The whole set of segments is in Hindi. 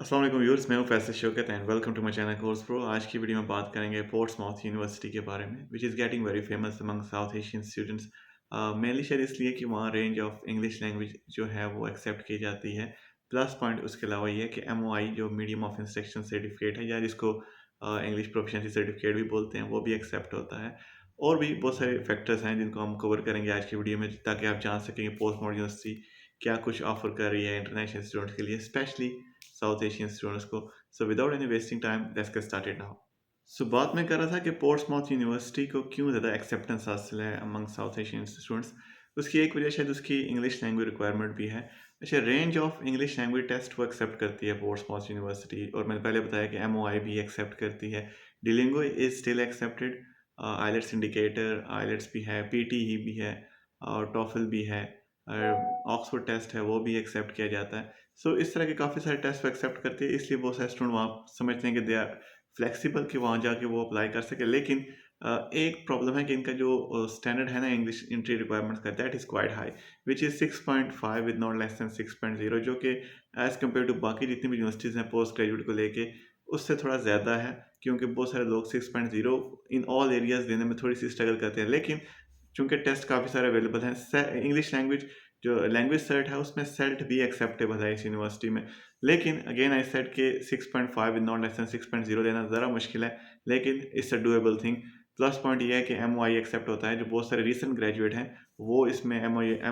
अस्सलाम वालेकुम व्यूअर्स, मैं हूं Faisal Shaukat and welcome to my channel course pro. आज की वीडियो में बात करेंगे पोर्ट्समाउथ यूनिवर्सिटी के बारे में which is getting very famous among south Asian students. Mainly शायद इसलिए कि वहाँ रेंज ऑफ इंग्लिश लैंग्वेज जो है वो एक्सेप्ट की जाती है। प्लस पॉइंट उसके अलावा ये है कि MOI जो मीडियम ऑफ इंस्ट्रक्शन सर्टिफिकेट है या जिसको इंग्लिश प्रोफिशिएंसी सर्टिफिकेट भी बोलते हैं वो भी एक्सेप्ट होता है। और भी बहुत सारे फैक्टर्स हैं जिनको हम कवर करेंगे आज की वीडियो में ताकि आप जान सकेंगे पोर्ट्समाउथ यूनिवर्सिटी क्या कुछ ऑफर कर रही है इंटरनेशनल स्टूडेंट्स के लिए, स्पेशली साउथ एशियन स्टूडेंट्स को। So without any wasting time let's get started now. So बात मैं कर रहा था कि पोर्ट्समाउथ यूनिवर्सिटी को क्यों ज़्यादा एक्सेप्टेंस हासिल है अमंग साउथ एशियन स्टूडेंट्स। उसकी एक वजह शायद उसकी इंग्लिश लैंग्वेज रिक्वायरमेंट भी है। अच्छा, range of English language test वो एक्सेप्ट करती है पोर्ट्समाउथ यूनिवर्सिटी, और मैंने पहले बताया कि MOI भी एक्सेप्ट करती है। Duolingo is still accepted. IELTS indicator, IELTS भी है, PTE भी है और टॉफल भी है। ऑक्सफोर्ड टेस्ट है वो भी एक्सेप्ट किया जाता है। सो इस तरह के काफ़ी सारे टेस्ट वो एक्सेप्ट करती है, इसलिए बहुत सारे स्टूडेंट वहाँ समझते हैं कि दे आर फ्लेक्सिबल कि वहाँ जाके वो अप्लाई कर सके। लेकिन एक प्रॉब्लम है कि इनका जो स्टैंडर्ड है ना इंग्लिश एंट्री रिक्वायरमेंट्स का, that is quite high which is 6.5 with not less than 6.0, जो कि एज़ कम्पेयर टू बाकी जितनी भी यूनिवर्सिटीज़ हैं पोस्ट ग्रेजुएट को लेके उससे थोड़ा ज़्यादा है, क्योंकि बहुत सारे लोग 6.0 इन ऑल एरियाज़ देने में थोड़ी सी स्ट्रगल करते हैं। लेकिन चूँकि टेस्ट काफ़ी सारे अवेलेबल हैं, इंग्लिश लैंग्वेज जो लैंग्वेज सर्ट है उसमें सेल्ट भी एक्सेप्टेबल है इस यूनिवर्सिटी में। लेकिन अगेन आई सेड कि 6.5 विद नॉट लेस देन 6.0 देना ज़रा मुश्किल है, लेकिन it's a doable thing. Plus point ये है कि MOI एक्सेप्ट होता है। जो बहुत सारे रीसेंट ग्रेजुएट हैं वो इसमें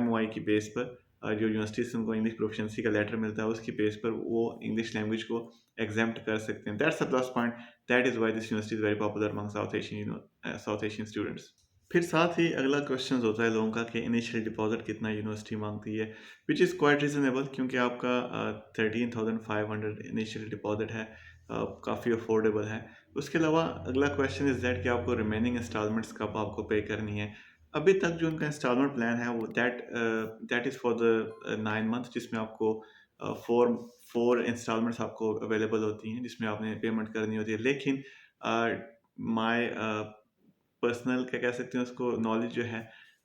MOI की बेस पर जो यूनिवर्सिटी से उनको इंग्लिश प्रोफिशिएंसी का लेटर मिलता है उसकी बेस पर वो इंग्लिश लैंग्वेज को एग्जेम्प्ट कर सकते हैं। That's a plus point. That is why this university is very popular among south Asian students. फिर साथ ही अगला क्वेश्चन होता है लोगों का कि इनिशियल डिपॉजिट कितना यूनिवर्सिटी मांगती है, विच इज़ क्वाइट रीजनेबल, क्योंकि आपका 13,500 इनिशियल डिपॉजिट है, काफ़ी अफोर्डेबल है। उसके अलावा अगला क्वेश्चन इज़ दैट कि आपको रिमेनिंग इंस्टॉलमेंट्स कब आपको पे करनी है। अभी तक जो उनका इंस्टॉलमेंट प्लान है वो that is for the 9 month, जिसमें आपको फोर फोर इंस्टॉलमेंट्स आपको अवेलेबल होती हैं जिसमें आपने पेमेंट करनी होती है। लेकिन माई पर्सनल क्या कह सकते हैं उसको नॉलेज जो है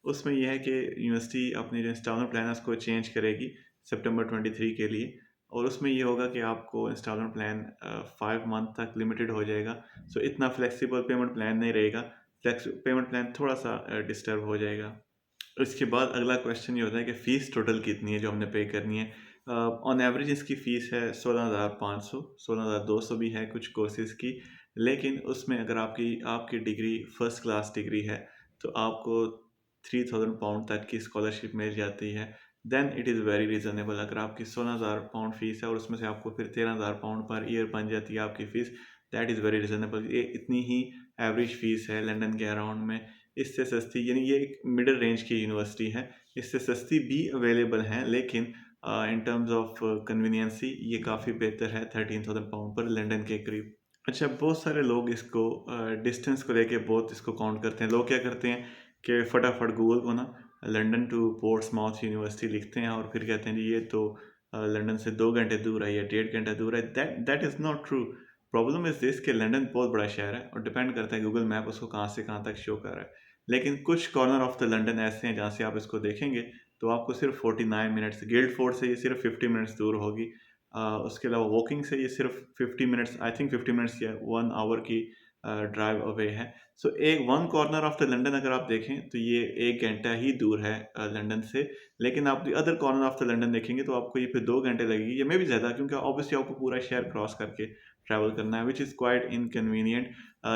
उसमें यह है कि यूनिवर्सिटी अपनी जो इंस्टॉलमेंट प्लान है उसको चेंज करेगी सितंबर 23 के लिए, और उसमें ये होगा कि आपको इंस्टॉलमेंट प्लान 5 मंथ तक लिमिटेड हो जाएगा। सो इतना फ्लेक्सिबल पेमेंट प्लान नहीं रहेगा, फ्लेक्स पेमेंट प्लान थोड़ा सा डिस्टर्ब हो जाएगा। इसके बाद अगला क्वेश्चन ये होता है कि फ़ीस टोटल कितनी है जो हमने पे करनी है। ऑन एवरेज इसकी फ़ीस है 16,500, 16,200 भी है कुछ कोर्सेज़ की। लेकिन उसमें अगर आपकी आपकी डिग्री फर्स्ट क्लास डिग्री है तो आपको 3,000 पाउंड तक की स्कॉलरशिप मिल जाती है। Then it is very reasonable. अगर आपकी 16,000 पाउंड फ़ीस है और उसमें से आपको फिर 13,000 पाउंड पर ईयर बन जाती है आपकी fees, that is very reasonable. ये इतनी ही एवरेज फ़ीस है लंदन के अराउंड में। इससे सस्ती यानी ये एक मिडल रेंज की यूनिवर्सिटी है, इससे सस्ती भी अवेलेबल हैं, लेकिन इन टर्म्स ऑफ कन्वीनियंसी ये काफ़ी बेहतर है 13,000 पाउंड पर लंदन के करीब। अच्छा, बहुत सारे लोग इसको डिस्टेंस को लेके बहुत इसको काउंट करते हैं। लोग क्या करते हैं कि फटाफट गूगल को ना लंदन टू पोर्ट्समाउथ यूनिवर्सिटी लिखते हैं और फिर कहते हैं जी ये तो लंदन से 2 घंटे दूर है या 1.5 घंटा दूर है। That is not true. Problem is this कि लंदन बहुत बड़ा शहर है और डिपेंड करता है गूगल मैप उसको कहाँ से कहाँ तक शो कर रहा है। लेकिन कुछ कॉर्नर ऑफ द लंदन ऐसे हैं जहाँ से आप इसको देखेंगे तो आपको सिर्फ 49 मिनट्स, गिल्डफोर्ड से ये सिर्फ 50 मिनट्स दूर होगी। उसके अलावा वॉकिंग से ये सिर्फ 50 मिनट्स, आई थिंक 50 मिनट्स या 1 आवर की ड्राइव अवे है। सो एक one corner of the London अगर आप देखें तो ये 1 घंटा ही दूर है लंदन से। लेकिन आप other corner of the London देखेंगे तो आपको ये फिर 2 घंटे लगेगी या मे भी ज़्यादा, क्योंकि ऑब्वियसली आपको पूरा शहर क्रॉस करके ट्रैवल करना है विच इज़ क्वाइट इनकन्वीनियंट।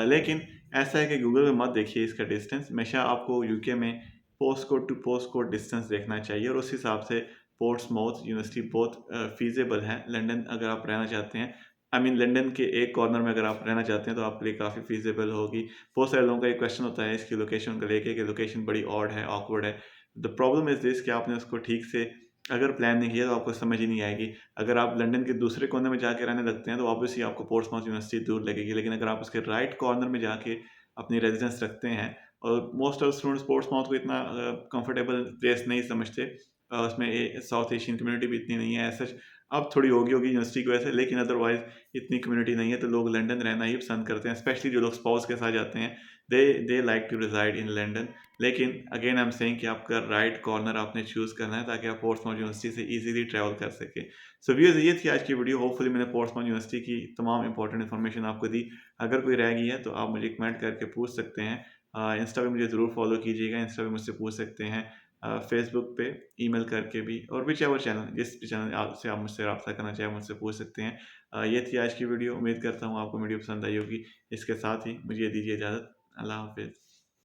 लेकिन ऐसा है कि गूगल में मत देखिए इसका डिस्टेंस, हमेशा आपको यूके में post code to post code distance देखना चाहिए और उस हिसाब से पोर्ट्समाउथ यूनिवर्सिटी बहुत फीजेबल है लंदन अगर आप रहना चाहते हैं। आई मीन लंदन के एक कॉर्नर में अगर आप रहना चाहते हैं तो आपके लिए काफ़ी फीजेबल होगी। बहुत सारे लोगों का एक क्वेश्चन होता है इसकी लोकेशन को लेके कि लोकेशन बड़ी ऑड है, ऑकवर्ड है। द प्रॉब्लम इज़ दिस कि आपने उसको ठीक से अगर प्लान नहीं किया तो आपको समझ ही नहीं आएगी। अगर आप लंदन के दूसरे कोने में जाके रहने लगते हैं तो ऑब्वियसली आपको पोर्ट्समाउथ यूनिवर्सिटी दूर लगेगी, लेकिन अगर आप उसके राइट कॉर्नर में जाके अपनी रेजिडेंस रखते हैं, और मोस्ट ऑफ स्टूडेंट्स पोर्ट्समाउथ को इतना कंफर्टेबल प्लेस नहीं समझते, उसमें साउथ एशियन कम्युनिटी भी इतनी नहीं है ऐसा। अब थोड़ी होगी यूनिवर्सिटी की वजह से, लेकिन अदरवाइज इतनी कम्युनिटी नहीं है तो लोग लंदन रहना ही पसंद करते हैं, स्पेशली जो लोग स्पाउस के साथ जाते हैं। They like to reside in London. लेकिन अगेन आई एम सेइंग कि आपका राइट कॉर्नर आपने चूज़ करना है ताकि आप पोर्ट्समाउथ यूनिवर्सिटी से ईज़िली ट्रैवल कर सकें। सो व्यूअर्स, ये थी आज की वीडियो। होपफुली मैंने पोर्ट्समाउथ यूनिवर्सिटी की तमाम इंपॉर्टेंट इन्फॉर्मेशन आपको दी। अगर कोई रह गई है तो आप मुझे कमेंट करके पूछ सकते हैं। इंस्टा पे मुझे ज़रूर फॉलो कीजिएगा, इंस्टा पे मुझसे पूछ सकते हैं। फेसबुक पे ईमेल करके भी, और व्हिचएवर चैनल, जिस भी चैनल आप से आप मुझसे राब्ता करना चाहें, मुझसे पूछ सकते हैं। ये थी आज की वीडियो। उम्मीद करता हूँ आपको वीडियो पसंद आई होगी। इसके साथ ही मुझे दीजिए इजाज़त। अल्लाह हाफ़िज़।